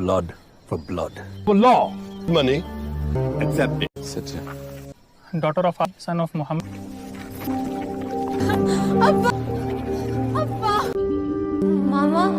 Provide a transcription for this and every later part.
blood for blood. For law, Money, accept it. sit here. daughter of son of Muhammad. Mama?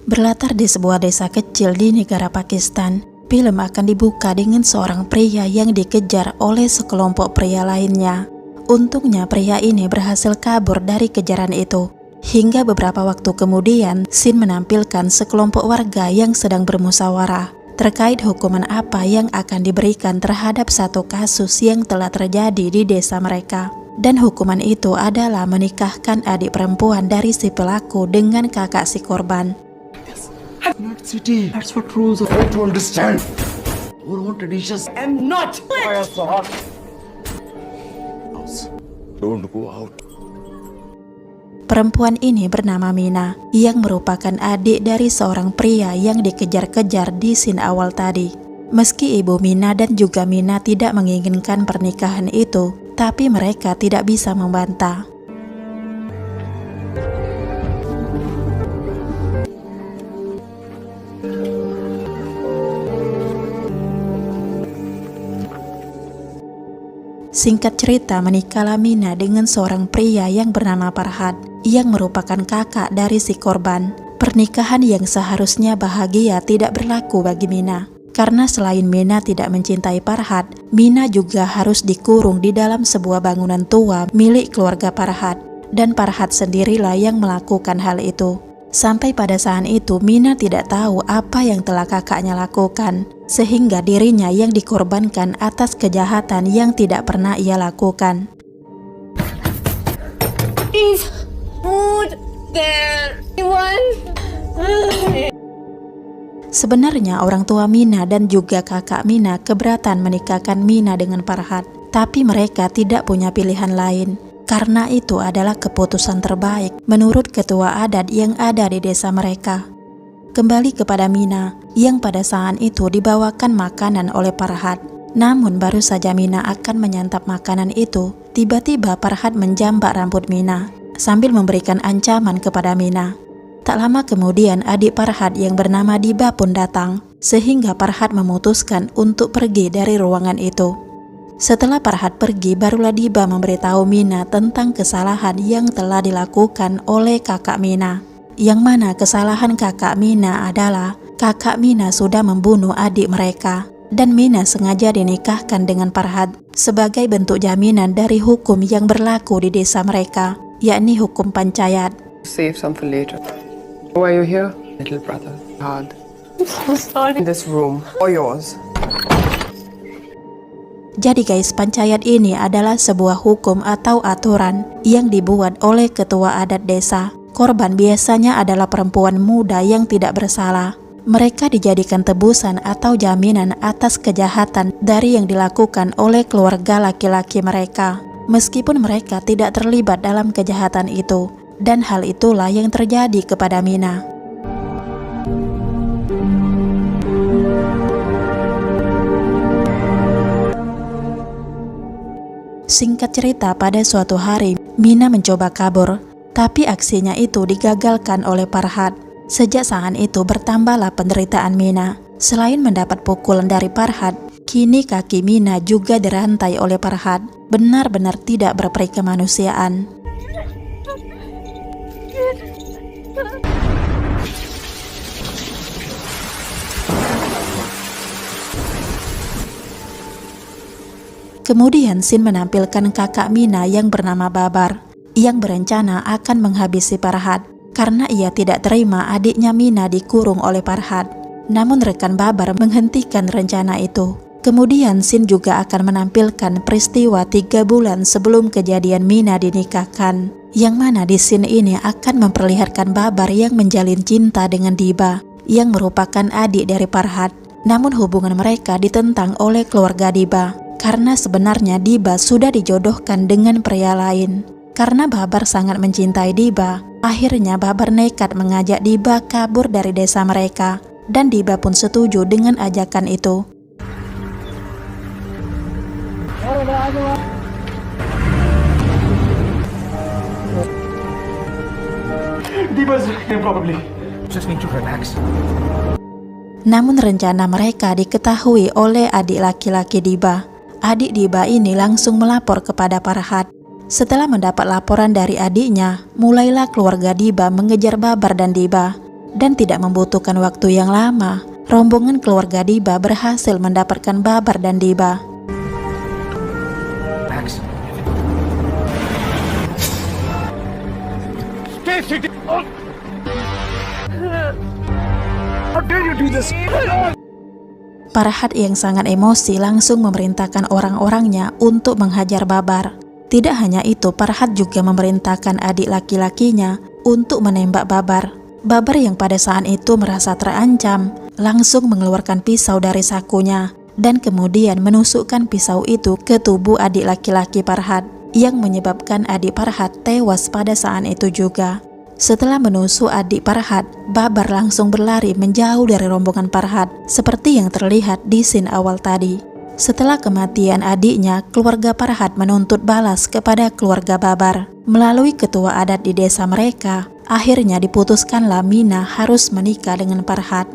Berlatar di sebuah desa kecil di negara Pakistan, film akan dibuka dengan seorang pria yang dikejar oleh sekelompok pria lainnya. Untungnya pria ini berhasil kabur dari kejaran itu. Hingga beberapa waktu kemudian, scene menampilkan sekelompok warga yang sedang bermusyawarah terkait hukuman apa yang akan diberikan terhadap satu kasus yang telah terjadi di desa mereka. Dan hukuman itu adalah menikahkan adik perempuan dari si pelaku dengan kakak si korban. Not city. That's what rules are. Try to understand. What want traditions? I'm not. Don't go out. Perempuan ini bernama Mina, yang merupakan adik dari seorang pria yang dikejar-kejar di scene awal tadi. Meski ibu Mina dan juga Mina tidak menginginkan pernikahan itu, tapi mereka tidak bisa membantah. Singkat cerita, menikahlah Mina dengan seorang pria yang bernama Farhad, yang merupakan kakak dari si korban. Pernikahan yang seharusnya bahagia tidak berlaku bagi Mina, karena selain Mina tidak mencintai Farhad, Mina juga harus dikurung di dalam sebuah bangunan tua milik keluarga Farhad, dan Farhad sendirilah yang melakukan hal itu. Sampai pada saat itu Mina tidak tahu apa yang telah kakaknya lakukan, sehingga dirinya yang dikorbankan atas kejahatan yang tidak pernah ia lakukan. Is food there? Anyone? Sebenarnya orang tua Mina dan juga kakak Mina keberatan menikahkan Mina dengan Farhad, tapi mereka tidak punya pilihan lain. Karena itu adalah keputusan terbaik menurut ketua adat yang ada di desa mereka. Kembali kepada Mina, yang pada saat itu dibawakan makanan oleh Farhad. Namun baru saja Mina akan menyantap makanan itu, tiba-tiba Farhad menjambak rambut Mina sambil memberikan ancaman kepada Mina. Tak lama kemudian adik Farhad yang bernama Diba pun datang, sehingga Farhad memutuskan untuk pergi dari ruangan itu. Setelah Farhad pergi, barulah Diba memberitahu Mina tentang kesalahan yang telah dilakukan oleh kakak Mina. Yang mana kesalahan kakak Mina adalah kakak Mina sudah membunuh adik mereka, dan Mina sengaja dinikahkan dengan Farhad sebagai bentuk jaminan dari hukum yang berlaku di desa mereka, yakni hukum pancayat. Save some for later. Why are you here? Little brother. Hard. I'm so sorry. In this room. Or yours. Jadi guys, pancayat ini adalah sebuah hukum atau aturan yang dibuat oleh ketua adat desa. Korban biasanya adalah perempuan muda yang tidak bersalah. Mereka dijadikan tebusan atau jaminan atas kejahatan dari yang dilakukan oleh keluarga laki-laki mereka, meskipun mereka tidak terlibat dalam kejahatan itu. Dan hal itulah yang terjadi kepada Mina. Singkat cerita, pada suatu hari, Mina mencoba kabur, tapi aksinya itu digagalkan oleh Farhad. Sejak saat itu bertambahlah penderitaan Mina. Selain mendapat pukulan dari Farhad, kini kaki Mina juga dirantai oleh Farhad. Benar-benar tidak berperi kemanusiaan. Kemudian scene menampilkan kakak Mina yang bernama Babar, yang berencana akan menghabisi Farhad karena ia tidak terima adiknya Mina dikurung oleh Farhad. Namun rekan Babar menghentikan rencana itu. Kemudian scene juga akan menampilkan peristiwa 3 bulan sebelum kejadian Mina dinikahkan, yang mana di scene ini akan memperlihatkan Babar yang menjalin cinta dengan Diba, yang merupakan adik dari Farhad. Namun hubungan mereka ditentang oleh keluarga Diba, karena sebenarnya Diba sudah dijodohkan dengan pria lain. Karena Babar sangat mencintai Diba, akhirnya Babar nekat mengajak Diba kabur dari desa mereka, dan Diba pun setuju dengan ajakan itu. Deepa's here probably. Just need to relax. Namun rencana mereka diketahui oleh adik laki-laki Diba. Adik Diba ini langsung melapor kepada Farhad. Setelah mendapat laporan dari adiknya, mulailah keluarga Diba mengejar Babar dan Diba. Dan tidak membutuhkan waktu yang lama, rombongan keluarga Diba berhasil mendapatkan Babar dan Diba. Relax. How dare you do this? Farhad yang sangat emosi langsung memerintahkan orang-orangnya untuk menghajar Babar. Tidak hanya itu, Farhad juga memerintahkan adik laki-lakinya untuk menembak Babar. Babar yang pada saat itu merasa terancam, langsung mengeluarkan pisau dari sakunya dan kemudian menusukkan pisau itu ke tubuh adik laki-laki Farhad, yang menyebabkan adik Farhad tewas pada saat itu juga. Setelah menusuk adik Farhad, Babar langsung berlari menjauh dari rombongan Farhad, seperti yang terlihat di scene awal tadi. Setelah kematian adiknya, keluarga Farhad menuntut balas kepada keluarga Babar. Melalui ketua adat di desa mereka, akhirnya diputuskanlah Mina harus menikah dengan Farhad.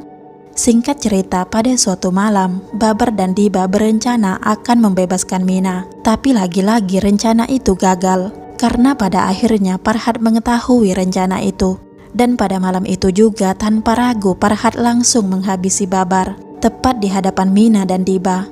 Singkat cerita, pada suatu malam, Babar dan Diba berencana akan membebaskan Mina. Tapi lagi-lagi rencana itu gagal. Karena pada akhirnya Farhad mengetahui rencana itu. Dan pada malam itu juga tanpa ragu Farhad langsung menghabisi Babar, tepat di hadapan Mina dan Diba.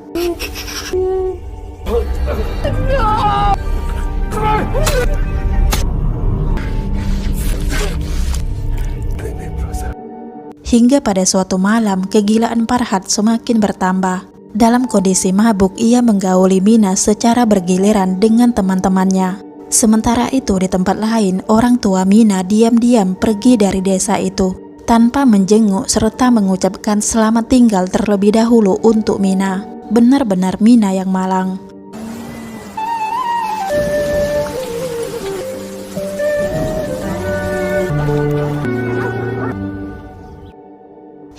Hingga pada suatu malam, kegilaan Farhad semakin bertambah. Dalam kondisi mabuk, ia menggauli Mina secara bergiliran dengan teman-temannya. Sementara itu di tempat lain, orang tua Mina diam-diam pergi dari desa itu tanpa menjenguk serta mengucapkan selamat tinggal terlebih dahulu untuk Mina. Benar-benar Mina yang malang.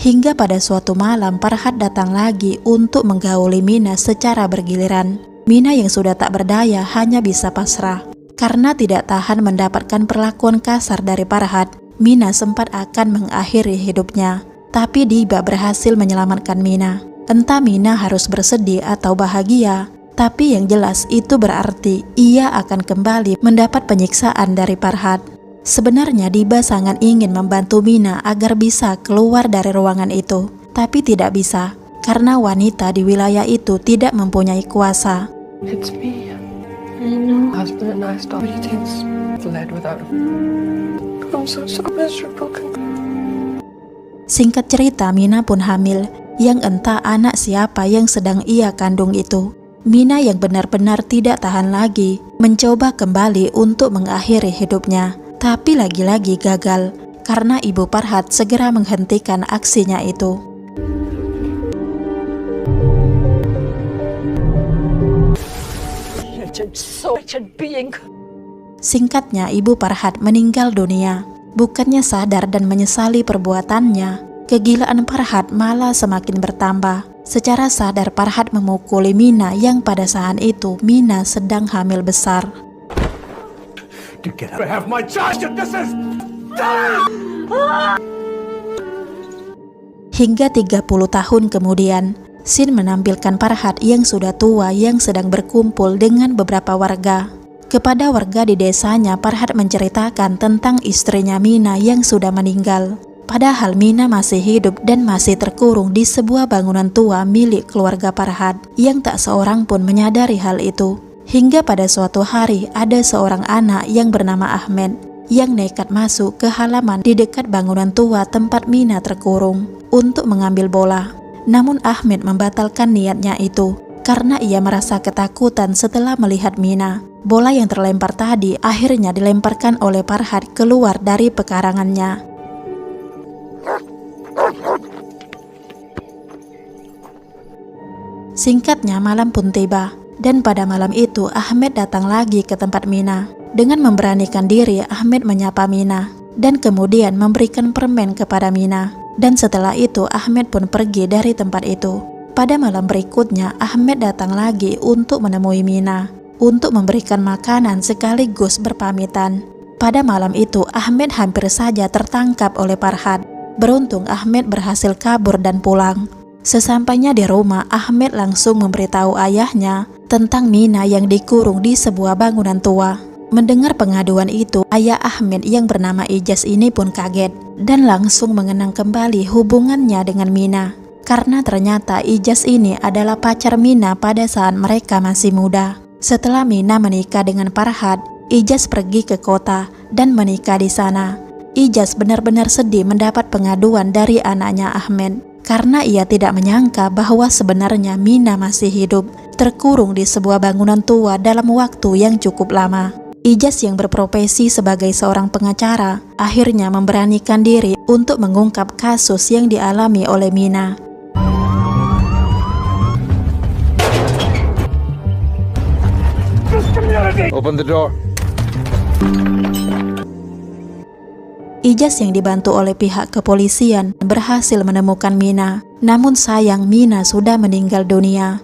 Hingga pada suatu malam Farhad datang lagi untuk menggauli Mina secara bergiliran. Mina yang sudah tak berdaya hanya bisa pasrah. Karena tidak tahan mendapatkan perlakuan kasar dari Farhad, Mina sempat akan mengakhiri hidupnya. Tapi Diba berhasil menyelamatkan Mina. Entah Mina harus bersedih atau bahagia, tapi yang jelas itu berarti ia akan kembali mendapat penyiksaan dari Farhad. Sebenarnya Diba sangat ingin membantu Mina agar bisa keluar dari ruangan itu, tapi tidak bisa karena wanita di wilayah itu tidak mempunyai kuasa. It's me. I know. Husband and I stopped. But he thinks fled without him. I'm so miserable. Singkat cerita, Mina pun hamil, yang entah anak siapa yang sedang ia kandung itu. Mina yang benar-benar tidak tahan lagi, mencoba kembali untuk mengakhiri hidupnya. Tapi lagi-lagi gagal, karena ibu Farhad segera menghentikan aksinya itu. Singkatnya, ibu Farhad meninggal dunia. Bukannya sadar dan menyesali perbuatannya, kegilaan Farhad malah semakin bertambah. Secara sadar Farhad memukuli Mina yang pada saat itu Mina sedang hamil besar. Hingga 30 tahun kemudian, Sin menampilkan Farhad yang sudah tua yang sedang berkumpul dengan beberapa warga. Kepada warga di desanya, Farhad menceritakan tentang istrinya Mina yang sudah meninggal. Padahal Mina masih hidup dan masih terkurung di sebuah bangunan tua milik keluarga Farhad yang tak seorang pun menyadari hal itu. Hingga pada suatu hari ada seorang anak yang bernama Ahmed yang nekat masuk ke halaman di dekat bangunan tua tempat Mina terkurung untuk mengambil bola. Namun Ahmed membatalkan niatnya itu karena ia merasa ketakutan setelah melihat Mina. Bola yang terlempar tadi akhirnya dilemparkan oleh Farhad keluar dari pekarangannya. Singkatnya, malam pun tiba, dan pada malam itu Ahmed datang lagi ke tempat Mina. Dengan memberanikan diri, Ahmed menyapa Mina dan kemudian memberikan permen kepada Mina. Dan setelah itu Ahmed pun pergi dari tempat itu. Pada malam berikutnya, Ahmed datang lagi untuk menemui Mina, untuk memberikan makanan sekaligus berpamitan. Pada malam itu, Ahmed hampir saja tertangkap oleh Farhad. Beruntung Ahmed berhasil kabur dan pulang. Sesampainya di rumah, Ahmed langsung memberitahu ayahnya tentang Mina yang dikurung di sebuah bangunan tua. Mendengar pengaduan itu, ayah Ahmed yang bernama Ijaz ini pun kaget dan langsung mengenang kembali hubungannya dengan Mina. Karena ternyata Ijaz ini adalah pacar Mina pada saat mereka masih muda. Setelah Mina menikah dengan Farhad, Ijaz pergi ke kota dan menikah di sana. Ijaz benar-benar sedih mendapat pengaduan dari anaknya Ahmed, karena ia tidak menyangka bahwa sebenarnya Mina masih hidup, terkurung di sebuah bangunan tua dalam waktu yang cukup lama. Ijaz yang berprofesi sebagai seorang pengacara, akhirnya memberanikan diri untuk mengungkap kasus yang dialami oleh Mina. Open the door. Ijaz yang dibantu oleh pihak kepolisian berhasil menemukan Mina. Namun sayang, Mina sudah meninggal dunia.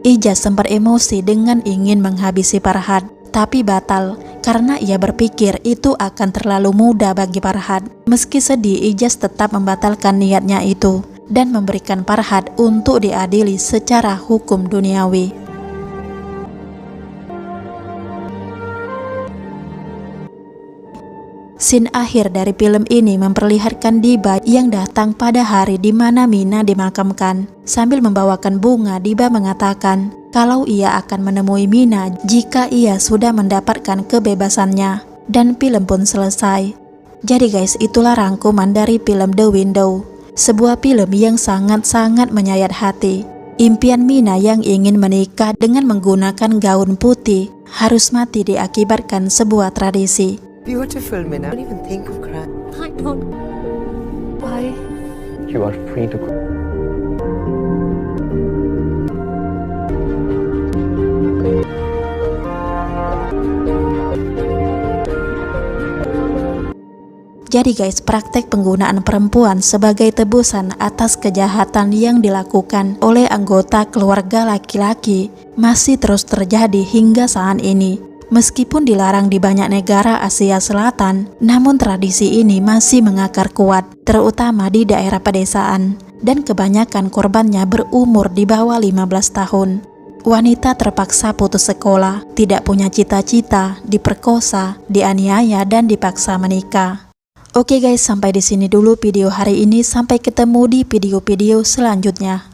Ijaz sempat emosi dengan ingin menghabisi Farhad, tapi batal karena ia berpikir itu akan terlalu mudah bagi Farhad. Meski sedih, Ijaz tetap membatalkan niatnya itu dan memberikan Farhad untuk diadili secara hukum duniawi. Scene akhir dari film ini memperlihatkan Diba yang datang pada hari di mana Mina dimakamkan. Sambil membawakan bunga, Diba mengatakan kalau ia akan menemui Mina jika ia sudah mendapatkan kebebasannya. Dan film pun selesai. Jadi guys, itulah rangkuman dari film The Window. Sebuah film yang sangat-sangat menyayat hati. Impian Mina yang ingin menikah dengan menggunakan gaun putih harus mati diakibatkan sebuah tradisi. Beautiful, Mina. Don't even think of crying. I don't. Why? You are free to go. Jadi guys, praktek penggunaan perempuan sebagai tebusan atas kejahatan yang dilakukan oleh anggota keluarga laki-laki masih terus terjadi hingga saat ini. Meskipun dilarang di banyak negara Asia Selatan, namun tradisi ini masih mengakar kuat, terutama di daerah pedesaan, dan kebanyakan korbannya berumur di bawah 15 tahun. Wanita terpaksa putus sekolah, tidak punya cita-cita, diperkosa, dianiaya, dan dipaksa menikah. Oke guys, sampai di sini dulu video hari ini. Sampai ketemu di video-video selanjutnya.